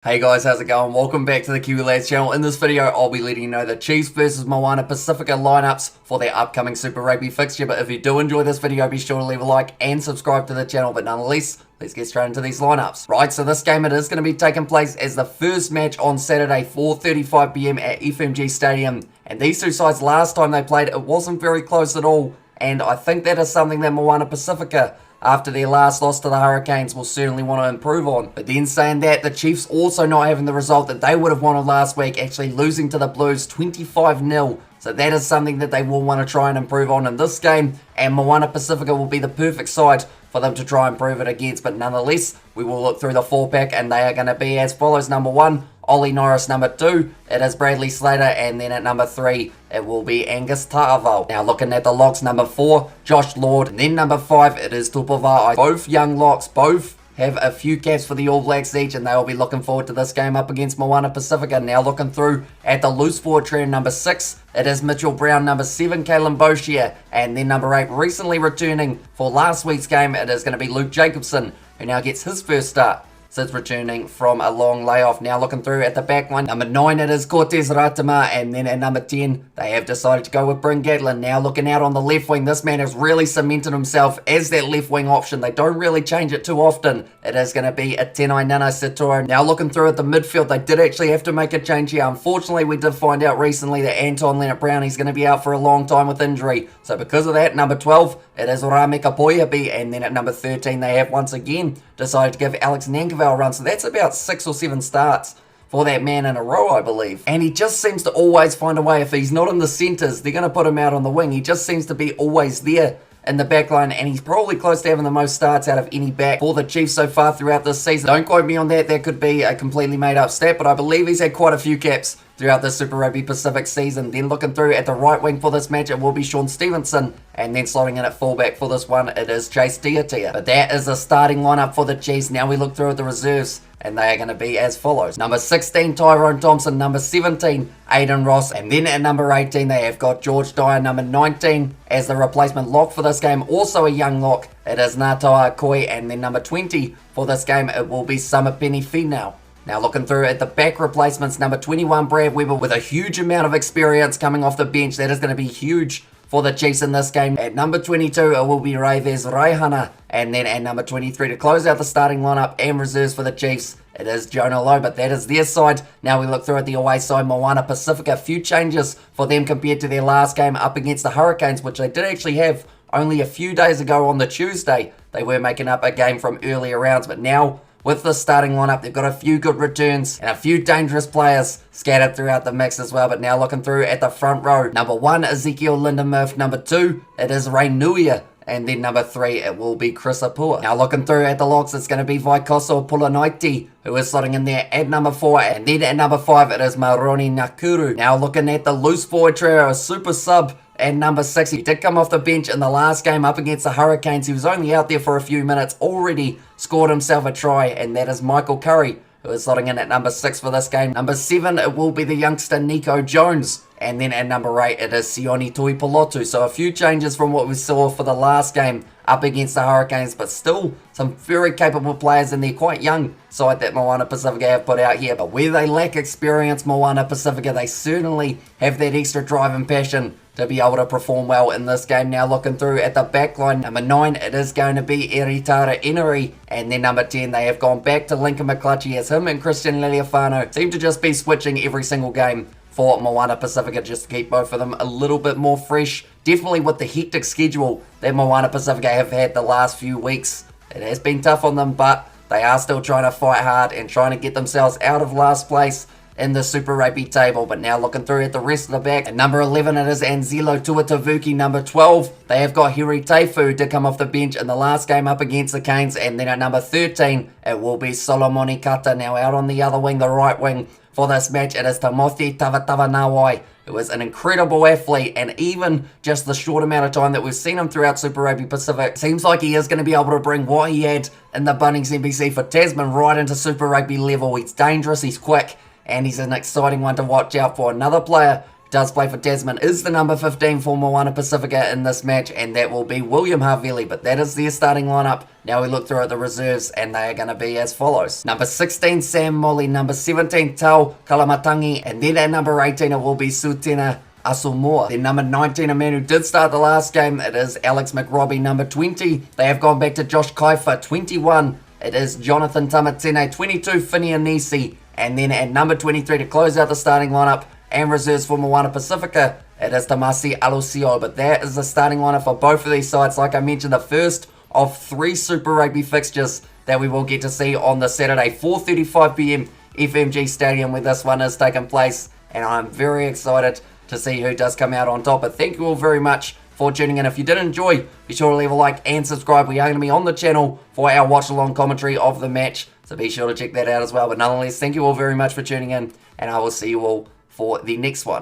Hey guys, how's it going? Welcome back to the Kiwi Lads channel. In this video, I'll be letting you know the Chiefs versus Moana Pasifika lineups for their upcoming Super Rugby fixture. But if you do enjoy this video, be sure to leave a like and subscribe to the channel. But nonetheless, let's get straight into these lineups. Right, so this game, it is going to be taking place as the first match on Saturday, 4:35 PM at FMG Stadium. And these two sides, last time they played, it wasn't very close at all. And I think that is something that Moana Pasifika, after their last loss to the Hurricanes, will certainly want to improve on. But then saying that, the Chiefs also not having the result that they would have wanted last week, actually losing to the Blues 25-0. So that is something that they will want to try and improve on in this game, and Moana Pasifika will be the perfect side for them to try and prove it against. But nonetheless, we will look through the 4-pack, and they are going to be as follows. Number 1, Ollie Norris. Number 2, it is Bradley Slater, and then at number 3, it will be Angus Ta'avao. Now looking at the locks, number 4, Josh Lord, and then number 5, it is Tupava'ai. Both young locks, both have a few caps for the All Blacks each, and they will be looking forward to this game up against Moana Pasifika. Now looking through at the loose forward trio, number 6, it is Mitchell Brown. Number 7, Kalen Boshier, and then number 8, recently returning for last week's game, it is going to be Luke Jacobson, who now gets his first start since returning from a long layoff. Now looking through at the back line, number 9, it is Cortez Ratama, and then at number 10, they have decided to go with Bryn Gatlin. Now looking out on the left wing, this man has really cemented himself as that left wing option. They don't really change it too often. It is going to be a Tenai Nana Satoro. Now looking through at the midfield, they did actually have to make a change here. Unfortunately, we did find out recently that Anton Leonard-Brown, he's going to be out for a long time with injury. So because of that, number 12, it is Rameka Poyapi, and then at number 13, they have once again decided to give Alex Nankerville a run. So that's about 6 or 7 starts for that man in a row, I believe. And he just seems to always find a way. If he's not in the centres, they're going to put him out on the wing. He just seems to be always there in the back line, and he's probably close to having the most starts out of any back for the Chiefs so far throughout this season. Don't quote me on that. That could be a completely made up stat, but I believe he's had quite a few caps throughout the Super Rugby Pacific season. Then looking through at the right wing for this match, it will be Sean Stevenson, and then slotting in at fullback for this one, it is Chase Tiatia. But that is the starting lineup for the Chiefs. Now we look through at the reserves, and they are going to be as follows. Number 16, Tyrone Thompson. Number 17, Aiden Ross. And then at number 18, they have got George Dyer. Number 19, as the replacement lock for this game, also a young lock, it is Ngātaua Akoi. And then number 20 for this game, it will be Samapeni Finau. Now looking through at the back replacements, number 21, Brad Weber, with a huge amount of experience coming off the bench. That is going to be huge for the Chiefs in this game. At number 22, it will be Raives Raihana. And then at number 23, to close out the starting lineup and reserves for the Chiefs, it is Jonah Lowe. But that is their side. Now we look through at the away side, Moana Pasifika. A few changes for them compared to their last game up against the Hurricanes, which they did actually have only a few days ago on the Tuesday. They were making up a game from earlier rounds, but now with the starting lineup, they've got a few good returns and a few dangerous players scattered throughout the mix as well. But now looking through at the front row, number 1, Ezekiel Lindenmurph. Number 2, it is Ray Nuia. And then number 3, it will be Chris Apua. Now looking through at the locks, it's going to be Vaikoso Pulanaiti, who is slotting in there at number 4. And then at number 5, it is Maroni Nakuru. Now looking at the loose forward trio, a super sub at number 6. He did come off the bench in the last game up against the Hurricanes. He was only out there for a few minutes, already scored himself a try, and that is Michael Curry, who is slotting in at number 6 for this game. Number 7, it will be the youngster Nico Jones. And then at number 8, it is Sione Tuipulotu. So a few changes from what we saw for the last game up against the Hurricanes, but still some very capable players in their quite young side that Moana Pasifika have put out here. But where they lack experience, Moana Pasifika, they certainly have that extra drive and passion to be able to perform well in this game. Now looking through at the back line, number 9, it is going to be Eritara Inari. And then number 10, they have gone back to Lincoln McClutchy, as him and Christian Liliafano seem to just be switching every single game for Moana Pasifika, just to keep both of them a little bit more fresh. Definitely with the hectic schedule that Moana Pasifika have had the last few weeks, it has been tough on them, but they are still trying to fight hard and trying to get themselves out of last place in the Super Rugby table. But now looking through at the rest of the back, at number 11, it is Anzelo Tuatavuki. Number 12, they have got Hiri Teifu to come off the bench in the last game up against the Canes. And then at number 13, it will be Solomoni Kata. Now out on the other wing, the right wing for this match, it is Tamothi Tavatavanawai, who is an incredible athlete, and even just the short amount of time that we've seen him throughout Super Rugby Pacific, seems like he is going to be able to bring what he had in the Bunnings NBC for Tasman right into Super Rugby level. He's dangerous, he's quick, and he's an exciting one to watch out for. Another player does play for Tasman is the number 15 for Moana Pasifika in this match, and that will be William Havili, but that is their starting lineup. Now we look through at the reserves, and they are going to be as follows. Number 16, Sam Molly. Number 17, Tau Kalamatangi. And then at number 18, it will be Sutena Asumoa. Then number 19, a man who did start the last game, it is Alex McRobbie. Number 20, they have gone back to Josh Kaifa. 21, it is Jonathan Tamatene. 22, Finney Anisi. And then at number 23, to close out the starting lineup and reserves for Moana Pasifika, it is Tamasi Alusio. But that is the starting lineup for both of these sides. Like I mentioned, the first of 3 Super Rugby fixtures that we will get to see on the Saturday, 4:35 p.m. FMG Stadium, where this one is taking place. And I'm very excited to see who does come out on top. But thank you all very much for tuning in. If you did enjoy, be sure to leave a like and subscribe. We are going to be on the channel for our watch-along commentary of the match, so be sure to check that out as well. But nonetheless, thank you all very much for tuning in, and I will see you all for the next one.